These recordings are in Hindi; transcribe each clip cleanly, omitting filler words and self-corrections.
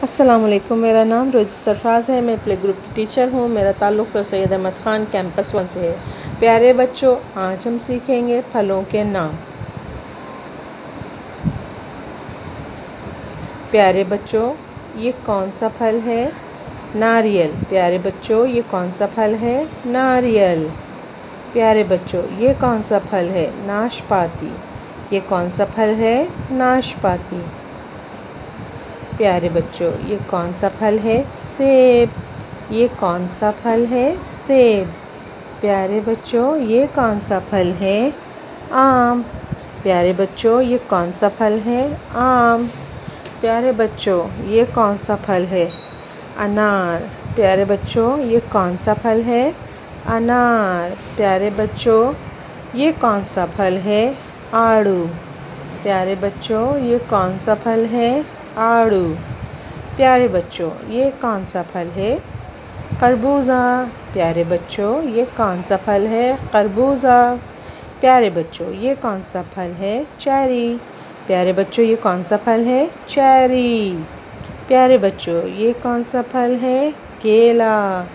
अस्सलामुअलैकुम, मेरा नाम रोज़ी सरफराज है। मैं प्ले ग्रुप की टीचर हूँ। मेरा ताल्लुक़ सर सैयद अहमद ख़ान कैंपस 1 से है। प्यारे बच्चों, आज हम सीखेंगे फलों के नाम। प्यारे बच्चों, ये कौन सा फल है? नारियल। प्यारे बच्चों, ये कौन सा फल है? नारियल। प्यारे बच्चों, ये कौन सा फल है? नाशपाती। ये कौन सा फल है? नाशपाती। प्यारे बच्चों, ये कौन सा फल है? सेब। ये कौन सा फल है? सेब। प्यारे बच्चों, ये कौन सा फल है? आम। प्यारे बच्चों, ये कौन सा फल है? आम। प्यारे बच्चों, ये कौन सा फल है? अनार। प्यारे बच्चों, ये कौन सा फल है? अनार। प्यारे बच्चों, ये कौन सा फल है? आड़ू। प्यारे बच्चों, ये कौन सा फल है? आड़ू। प्यारे बच्चों, ये कौन सा फल है? खरबूजा। प्यारे बच्चों, ये कौन सा फल है? खरबूजा। प्यारे बच्चों, ये कौन सा फल है? चेरी। प्यारे बच्चों, ये कौन सा फल है? चेरी। प्यारे बच्चों, ये कौन सा फल है? केला।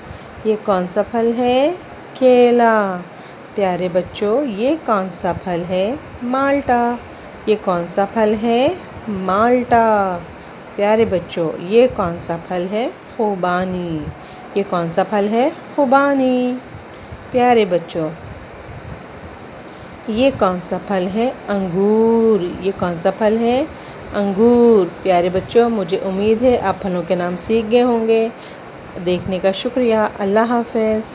ये कौन सा फल है? केला। प्यारे बच्चों, ये कौन सा फल है? माल्टा। ये कौन सा फल है? माल्टा। प्यारे बच्चों, ये कौन सा फल है? खुबानी। ये कौन सा फल है? खुबानी। प्यारे बच्चों, ये कौन सा फल है? अंगूर। ये कौन सा फल है? अंगूर। प्यारे बच्चों, मुझे उम्मीद है आप फलों के नाम सीख गए होंगे। देखने का शुक्रिया। अल्लाह हाफ़िज़।